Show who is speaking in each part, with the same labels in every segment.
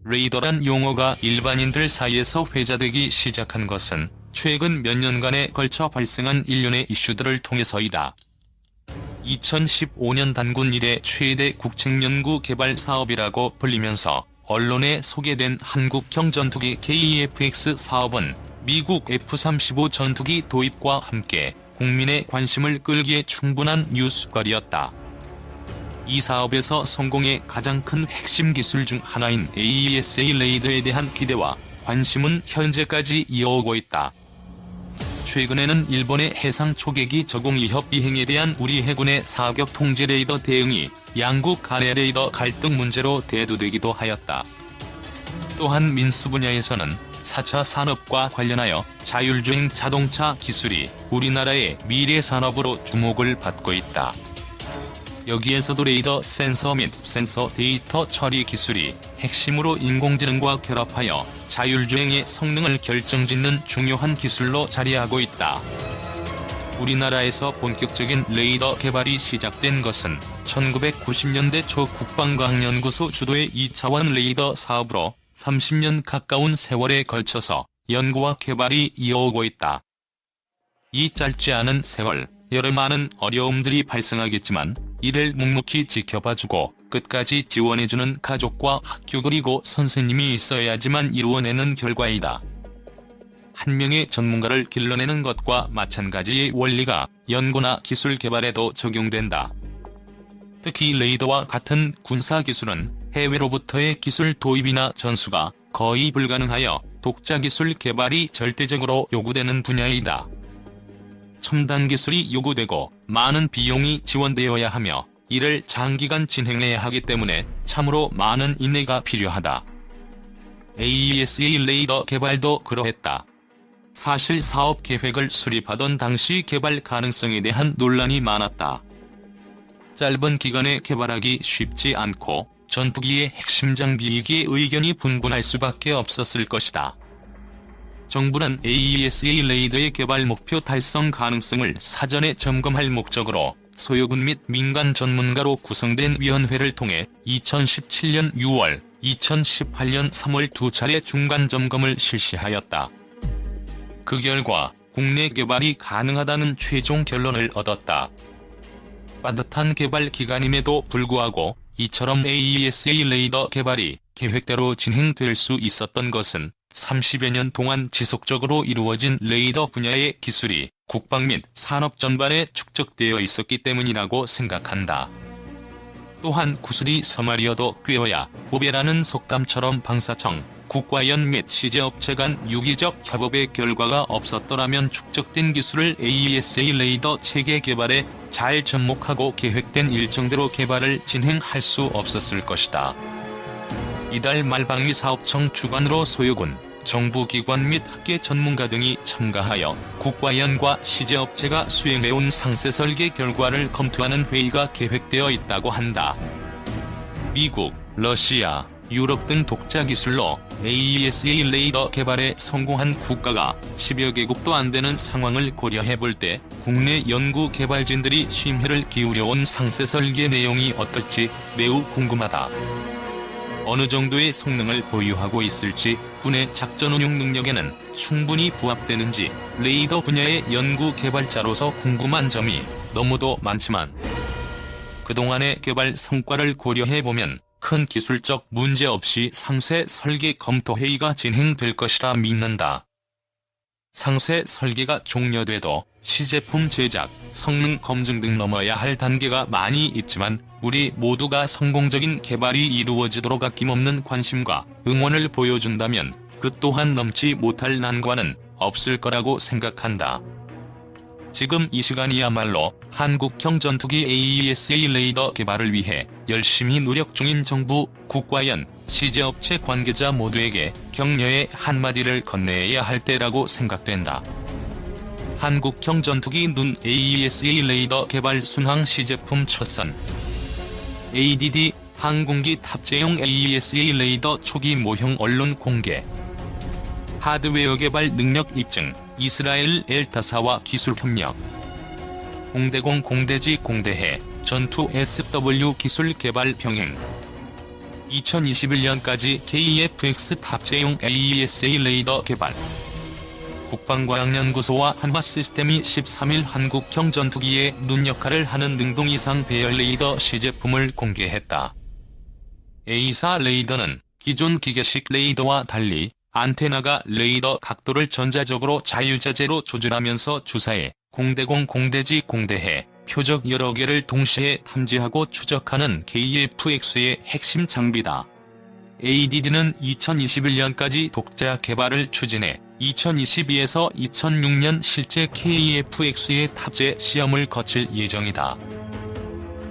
Speaker 1: 레이더란 용어가 일반인들 사이에서 회자되기 시작한 것은 최근 몇 년간에 걸쳐 발생한 일련의 이슈들을 통해서이다. 2015년 단군 이래 최대 국책연구 개발 사업이라고 불리면서 언론에 소개된 한국형 전투기 KF-X 사업은 미국 F-35 전투기 도입과 함께 국민의 관심을 끌기에 충분한 뉴스거리였다. 이 사업에서 성공의 가장 큰 핵심 기술 중 하나인 AESA 레이더에 대한 기대와 관심은 현재까지 이어오고 있다. 최근에는 일본의 해상 초계기 적용 위협 비행에 대한 우리 해군의 사격 통제 레이더 대응이 양국 간의 레이더 갈등 문제로 대두되기도 하였다. 또한 민수 분야에서는 4차 산업과 관련하여 자율주행 자동차 기술이 우리나라의 미래 산업으로 주목을 받고 있다. 여기에서도 레이더 센서 및 센서 데이터 처리 기술이 핵심으로 인공지능과 결합하여 자율주행의 성능을 결정짓는 중요한 기술로 자리하고 있다. 우리나라에서 본격적인 레이더 개발이 시작된 것은 1990년대 초 국방과학연구소 주도의 2차원 레이더 사업으로 30년 가까운 세월에 걸쳐서 연구와 개발이 이어오고 있다. 이 짧지 않은 세월, 여러 많은 어려움들이 발생하겠지만 이를 묵묵히 지켜봐주고 끝까지 지원해주는 가족과 학교 그리고 선생님이 있어야지만 이루어내는 결과이다. 한 명의 전문가를 길러내는 것과 마찬가지의 원리가 연구나 기술 개발에도 적용된다. 특히 레이더와 같은 군사기술은 해외로부터의 기술 도입이나 전수가 거의 불가능하여 독자 기술 개발이 절대적으로 요구되는 분야이다. 첨단 기술이 요구되고 많은 비용이 지원되어야 하며 이를 장기간 진행해야 하기 때문에 참으로 많은 인내가 필요하다. AESA 레이더 개발도 그러했다. 사실 사업 계획을 수립하던 당시 개발 가능성에 대한 논란이 많았다. 짧은 기간에 개발하기 쉽지 않고 전투기의 핵심 장비이기에 의견이 분분할 수밖에 없었을 것이다. 정부는 AESA 레이더의 개발 목표 달성 가능성을 사전에 점검할 목적으로 소요군 및 민간 전문가로 구성된 위원회를 통해 2017년 6월, 2018년 3월 두 차례 중간 점검을 실시하였다. 그 결과 국내 개발이 가능하다는 최종 결론을 얻었다. 빠듯한 개발 기간임에도 불구하고 이처럼 AESA 레이더 개발이 계획대로 진행될 수 있었던 것은 30여 년 동안 지속적으로 이루어진 레이더 분야의 기술이 국방 및 산업 전반에 축적되어 있었기 때문이라고 생각한다. 또한 구슬이 서말이어도 꿰어야 보배라는 속담처럼 방사청, 국과연 및 시제업체 간 유기적 협업의 결과가 없었더라면 축적된 기술을 AESA 레이더 체계 개발에 잘 접목하고 계획된 일정대로 개발을 진행할 수 없었을 것이다. 이달 말 방위사업청 주관으로 소요군, 정부기관 및 학계 전문가 등이 참가하여 국과연과 시제업체가 수행해온 상세 설계 결과를 검토하는 회의가 계획되어 있다고 한다. 미국, 러시아, 유럽 등 독자 기술로 AESA 레이더 개발에 성공한 국가가 10여 개국도 안 되는 상황을 고려해볼 때 국내 연구 개발진들이 심혈을 기울여온 상세 설계 내용이 어떨지 매우 궁금하다. 어느 정도의 성능을 보유하고 있을지, 군의 작전 운용 능력에는 충분히 부합되는지 레이더 분야의 연구 개발자로서 궁금한 점이 너무도 많지만 그동안의 개발 성과를 고려해보면 큰 기술적 문제 없이 상세 설계 검토 회의가 진행될 것이라 믿는다. 상세 설계가 종료돼도 시제품 제작, 성능 검증 등 넘어야 할 단계가 많이 있지만 우리 모두가 성공적인 개발이 이루어지도록 아낌없는 관심과 응원을 보여준다면 그 또한 넘지 못할 난관은 없을 거라고 생각한다. 지금 이 시간이야말로 한국형 전투기 AESA 레이더 개발을 위해 열심히 노력 중인 정부, 국과연, 시제업체 관계자 모두에게 격려의 한마디를 건네야 할 때라고 생각된다. 한국형 전투기 눈 AESA 레이더 개발 순항 시제품 첫선 ADD 항공기 탑재용 AESA 레이더 초기 모형 언론 공개 하드웨어 개발 능력 입증 이스라엘 엘타사와 기술 협력 공대공 공대지 공대해 전투 SW 기술 개발 병행 2021년까지 KF-X 탑재용 AESA 레이더 개발. 국방과학연구소와 한화시스템이 13일 한국형 전투기에 눈 역할을 하는 능동 이상 배열 레이더 시제품을 공개했다. A4 레이더는 기존 기계식 레이더와 달리 안테나가 레이더 각도를 전자적으로 자유자재로 조절하면서 주사해, 공대공, 공대지, 공대해, 표적 여러 개를 동시에 탐지하고 추적하는 KF-X의 핵심 장비다. ADD는 2021년까지 독자 개발을 추진해 2022에서 2006년 실제 KF-X의 탑재 시험을 거칠 예정이다.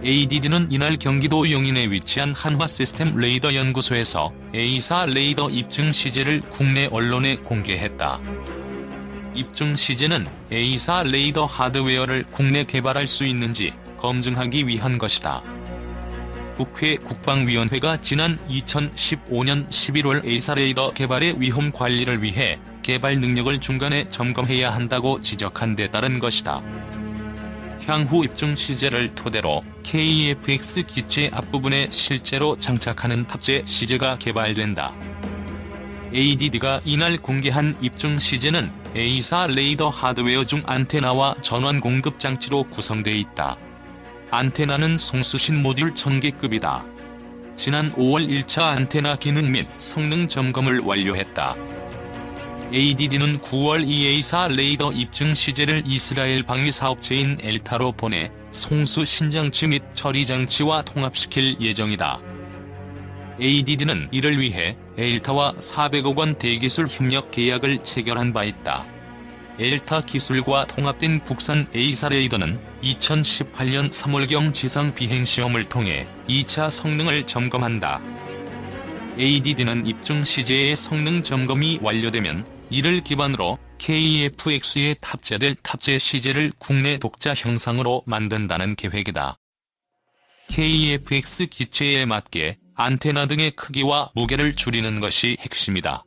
Speaker 1: ADD는 이날 경기도 용인에 위치한 한화시스템 레이더 연구소에서 A4 레이더 입증 시제를 국내 언론에 공개했다. 입증 시제는 A4 레이더 하드웨어를 국내 개발할 수 있는지 검증하기 위한 것이다. 국회 국방위원회가 지난 2015년 11월 A4 레이더 개발의 위험 관리를 위해 개발 능력을 중간에 점검해야 한다고 지적한 데 따른 것이다. 향후 입증 시제를 토대로 KF-X 기체 앞부분에 실제로 장착하는 탑재 시제가 개발된다. ADD가 이날 공개한 입증 시제는 A4 레이더 하드웨어 중 안테나와 전원 공급 장치로 구성되어 있다. 안테나는 송수신 모듈 1000개급이다. 지난 5월 1차 안테나 기능 및 성능 점검을 완료했다. ADD는 9월 이 A4 레이더 입증 시제를 이스라엘 방위사업체인 엘타로 보내 송수 신장치 및 처리장치와 통합시킬 예정이다. ADD는 이를 위해 엘타와 400억 원 대기술 협력 계약을 체결한 바 있다. 엘타 기술과 통합된 국산 A4 레이더는 2018년 3월경 지상 비행시험을 통해 2차 성능을 점검한다. ADD는 입증 시제의 성능 점검이 완료되면 이를 기반으로 KF-X에 탑재될 탑재 시제를 국내 독자 형상으로 만든다는 계획이다. KF-X 기체에 맞게 안테나 등의 크기와 무게를 줄이는 것이 핵심이다.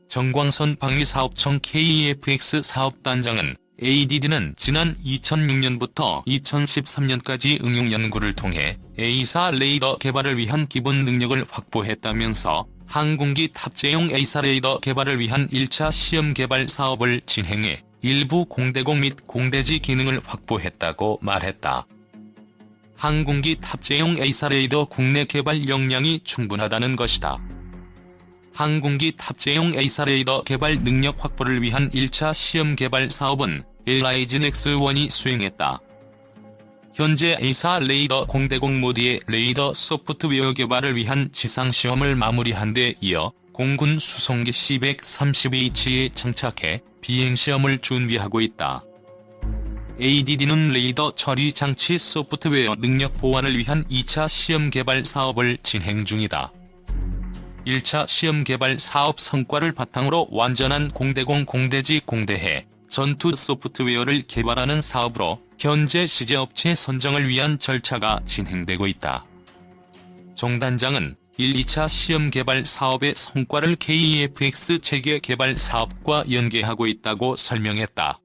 Speaker 1: 정광선 방위사업청 KF-X 사업단장은 ADD는 지난 2006년부터 2013년까지 응용 연구를 통해 A4 레이더 개발을 위한 기본 능력을 확보했다면서 항공기 탑재용 A4 레이더 개발을 위한 1차 시험 개발 사업을 진행해 일부 공대공 및 공대지 기능을 확보했다고 말했다. 항공기 탑재용 A4 레이더 국내 개발 역량이 충분하다는 것이다. 항공기 탑재용 A4 레이더 개발 능력 확보를 위한 1차 시험 개발 사업은 LIG X1이 수행했다. 현재 A4 레이더 공대공 모드의 레이더 소프트웨어 개발을 위한 지상시험을 마무리한 데 이어 공군 수송기 C-130H에 장착해 비행시험을 준비하고 있다. ADD는 레이더 처리 장치 소프트웨어 능력 보완을 위한 2차 시험 개발 사업을 진행 중이다. 1차 시험 개발 사업 성과를 바탕으로 완전한 공대공 공대지 공대해 전투 소프트웨어를 개발하는 사업으로 현재 시제업체 선정을 위한 절차가 진행되고 있다. 정 단장은 1, 2차 시험 개발 사업의 성과를 KF-X 체계 개발 사업과 연계하고 있다고 설명했다.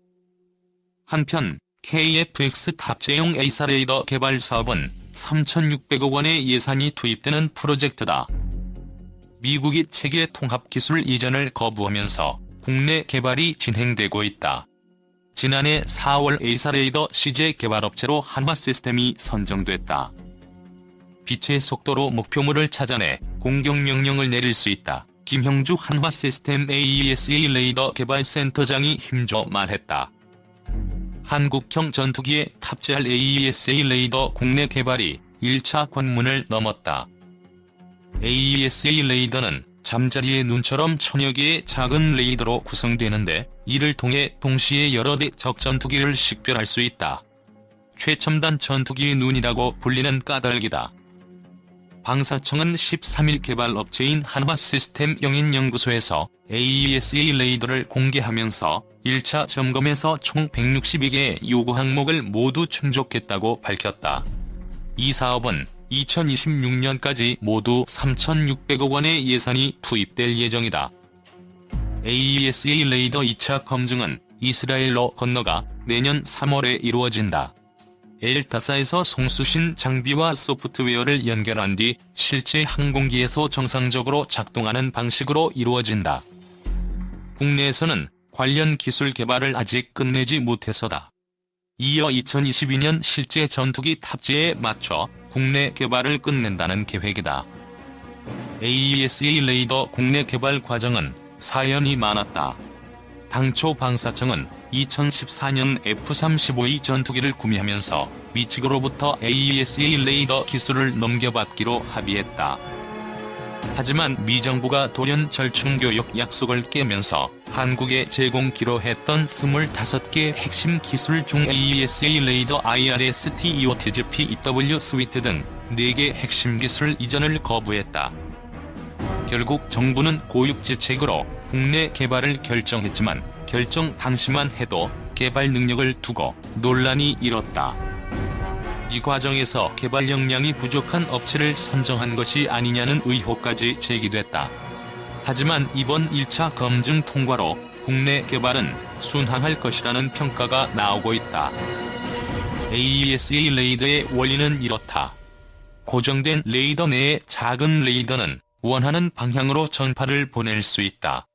Speaker 1: 한편 KF-X 탑재용 A4 레이더 개발 사업은 3,600억 원의 예산이 투입되는 프로젝트다. 미국이 체계 통합 기술 이전을 거부하면서 국내 개발이 진행되고 있다. 지난해 4월 A4 레이더 시제 개발업체로 한화시스템이 선정됐다. 빛의 속도로 목표물을 찾아내 공격명령을 내릴 수 있다. 김형주 한화시스템 AESA 레이더 개발센터장이 힘줘 말했다. 한국형 전투기에 탑재할 AESA 레이더 국내 개발이 1차 관문을 넘었다. AESA 레이더는 잠자리의 눈처럼 천여 개의 작은 레이더로 구성되는데 이를 통해 동시에 여러 대 적 전투기를 식별할 수 있다. 최첨단 전투기의 눈이라고 불리는 까닭이다. 방사청은 13일 개발업체인 한화시스템 영인연구소에서 AESA 레이더를 공개하면서 1차 점검에서 총 162개의 요구 항목을 모두 충족했다고 밝혔다. 이 사업은 2026년까지 모두 3,600억 원의 예산이 투입될 예정이다. AESA 레이더 2차 검증은 이스라엘로 건너가 내년 3월에 이루어진다. 엘타사에서 송수신 장비와 소프트웨어를 연결한 뒤 실제 항공기에서 정상적으로 작동하는 방식으로 이루어진다. 국내에서는 관련 기술 개발을 아직 끝내지 못해서다. 이어 2022년 실제 전투기 탑재에 맞춰 국내 개발을 끝낸다는 계획이다. AESA 레이더 국내 개발 과정은 사연이 많았다. 당초 방사청은 2014년 F-35E 전투기를 구매하면서 미 측으로부터 AESA 레이더 기술을 넘겨받기로 합의했다. 하지만 미 정부가 돌연 절충교육 약속을 깨면서 한국에 제공키로 했던 25개 핵심 기술 중 AESA 레이더 IRST, EOTG, PEW 스위트 등 4개 핵심 기술 이전을 거부했다. 결국 정부는 고육지책으로 국내 개발을 결정했지만 결정 당시만 해도 개발 능력을 두고 논란이 일었다. 이 과정에서 개발 역량이 부족한 업체를 선정한 것이 아니냐는 의혹까지 제기됐다. 하지만 이번 1차 검증 통과로 국내 개발은 순항할 것이라는 평가가 나오고 있다. AESA 레이더의 원리는 이렇다. 고정된 레이더 내의 작은 레이더는 원하는 방향으로 전파를 보낼 수 있다.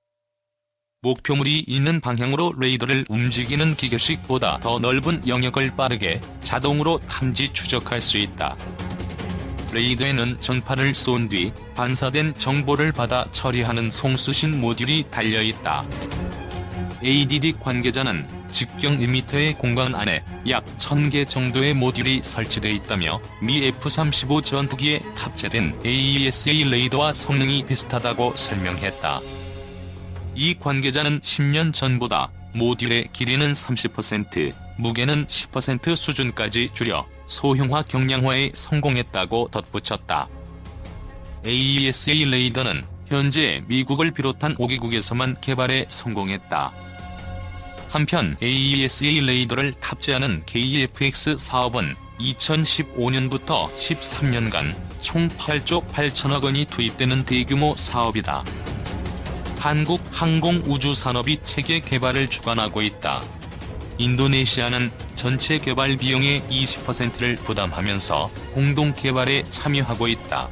Speaker 1: 목표물이 있는 방향으로 레이더를 움직이는 기계식보다 더 넓은 영역을 빠르게 자동으로 탐지 추적할 수 있다. 레이더에는 전파를 쏜 뒤 반사된 정보를 받아 처리하는 송수신 모듈이 달려있다. ADD 관계자는 직경 1m의 공간 안에 약 1000개 정도의 모듈이 설치되어 있다며 미 F-35 전투기에 탑재된 AESA 레이더와 성능이 비슷하다고 설명했다. 이 관계자는 10년 전보다 모듈의 길이는 30%, 무게는 10% 수준까지 줄여 소형화 경량화에 성공했다고 덧붙였다. AESA 레이더는 현재 미국을 비롯한 5개국에서만 개발에 성공했다. 한편 AESA 레이더를 탑재하는 KFX 사업은 2015년부터 13년간 총 8조 8천억 원이 투입되는 대규모 사업이다. 한국 항공우주산업이 체계 개발을 주관하고 있다. 인도네시아는 전체 개발 비용의 20%를 부담하면서 공동 개발에 참여하고 있다.